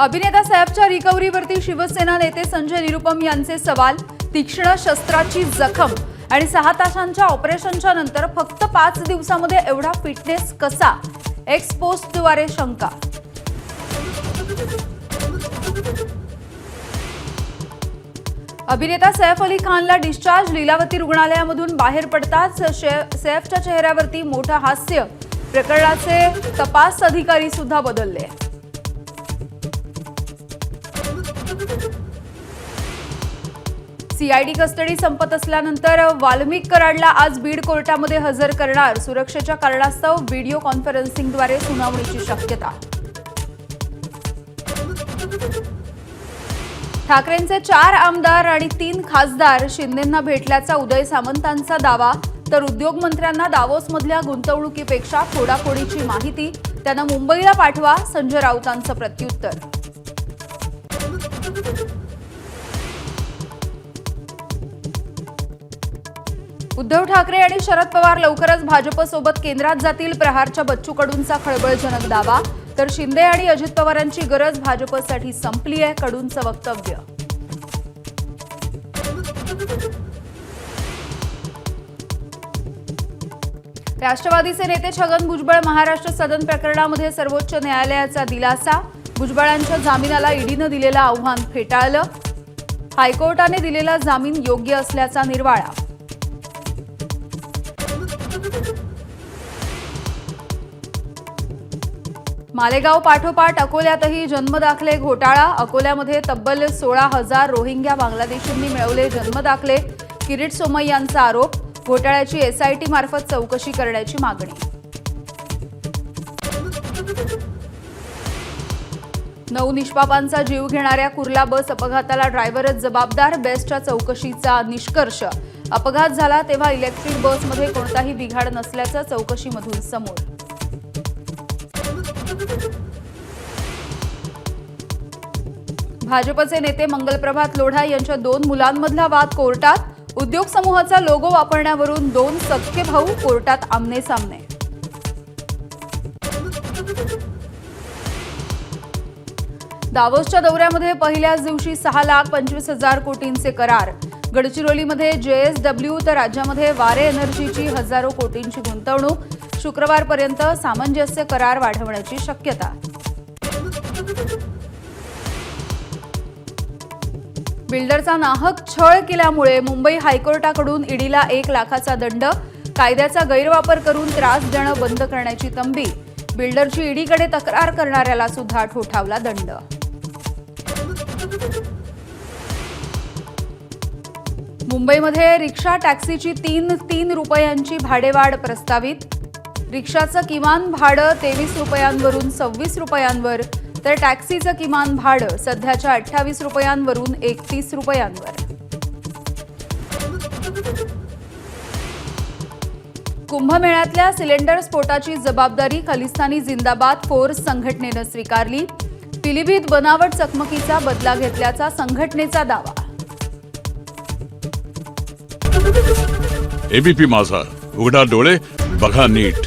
अभिनेता सैफच्या रिकव्हरीवरती शिवसेना नेते संजय निरुपम यांचे सवाल। तीक्ष्ण शस्त्राची जखम आणि 6 तासांच्या ऑपरेशनच्या नंतर फक्त 5 दिवसांमध्ये एवढा फिटनेस कसा? एक्स पोस्टद्वारे शंका। अभिनेता सैफ अली खानला डिस्चार्ज। लीलावती रुग्णालयामधून बाहेर पडताच सैफच्या चेहऱ्यावरती मोठं हास्य। प्रकरणाचे तपास अधिकारी सुद्धा बदलले। सीआयडी कस्टडी संपत असल्यानंतर वाल्मिक कराडला आज बीड कोर्टामध्ये हजर करणार। सुरक्षेच्या कारणास्तव व्हिडिओ कॉन्फरन्सिंगद्वारे सुनावणीची शक्यता। ठाकरेंचे 4 आमदार आणि 3 खासदार शिंदेंना भेटल्याचा उदय सामंतांचा दावा। तर उद्योगमंत्र्यांना दावोसमधल्या गुंतवणुकीपेक्षा फोडाफोडीची माहिती, त्यांना मुंबईला पाठवा, संजय राऊतांचं प्रत्युत्तर। उद्धव ठाकरे आणि शरद पवार लवकरच भाजपसोबत केंद्रात जातील। प्रहारच्या बच्चू कडूंचा खळबळजनक दावा। तर शिंदे आणि अजित पवारांची गरज भाजपसाठी संपली आहे, कडूंचं वक्तव्य। राष्ट्रवादीचे नेते छगन भुजबळ महाराष्ट्र सदन प्रकरणामध्ये सर्वोच्च न्यायालयाचा दिलासा। भुजबळांच्या जामिनाला ईडीनं दिलेलं आव्हान फेटाळलं। हायकोर्टाने दिलेला जामीन योग्य असल्याचा निर्वाळा। मालेगाव पाठोपाठ अकोल्यातही जन्मदाखले घोटाळा। अकोल्यामध्ये तब्बल 16,000 रोहिंग्या बांगलादेशींनी मिळवले जन्मदाखले। किरीट सोमय्यांचा आरोप। घोटाळ्याची एसआयटी मार्फत चौकशी करण्याची मागणी। 9 निष्पापांचा जीव घेणाऱ्या कुर्ला बस अपघाताला ड्रायव्हरच जबाबदार। बेस्टच्या चौकशीचा निष्कर्ष। अपघात झाला तेव्हा इलेक्ट्रिक बसमध्ये कोणताही बिघाड नसल्याचं चौकशीमधून समोर। भाजपचे नेते मंगलप्रभात लोढा यांच्या 2 मुलांमधला वाद कोर्टात। उद्योग समूहाचा लोगो वापरण्यावरून 2 सख्खे भाऊ कोर्टात आमने-सामने। दावोसच्या दौऱ्यामध्ये पहिल्याच दिवशी 6,25,000 कोटींचे करार। गडचिरोलीमध्ये जेएसडब्ल्यू तर राज्यामध्ये वारे एनर्जीची हजारो कोटींची गुंतवणूक। शुक्रवारपर्यंत सामंजस्य करार वाढवण्याची शक्यता। बिल्डरचा नाहक छळ केल्यामुळे मुंबई हायकोर्टाकडून ईडीला 1 लाखाचा दंड। कायद्याचा गैरवापर करून त्रास देणं बंद करण्याची तंबी। बिल्डरची ईडीकडे तक्रार करणाऱ्याला सुद्धा ठोठावला दंड। मुंबईमध्ये रिक्षा टॅक्सीची 3 रुपयांची भाडेवाढ प्रस्तावित। रिक्षाचं किमान भाडं 23 रुपयांवरून 26 रुपयांवर, तर टॅक्सीचं किमान भाडं सध्याच्या 28 रुपयांवरून 31 रुपयांवर। कुंभमेळ्यातल्या सिलेंडर स्फोटाची जबाबदारी खलिस्तानी जिंदाबाद फोर्स संघटनेनं स्वीकारली। पिलीभीत बनावट चकमकीचा बदला घेतल्याचा संघटनेचा दावा। एबीपी माझा, उघडा डोळे बघा नीट।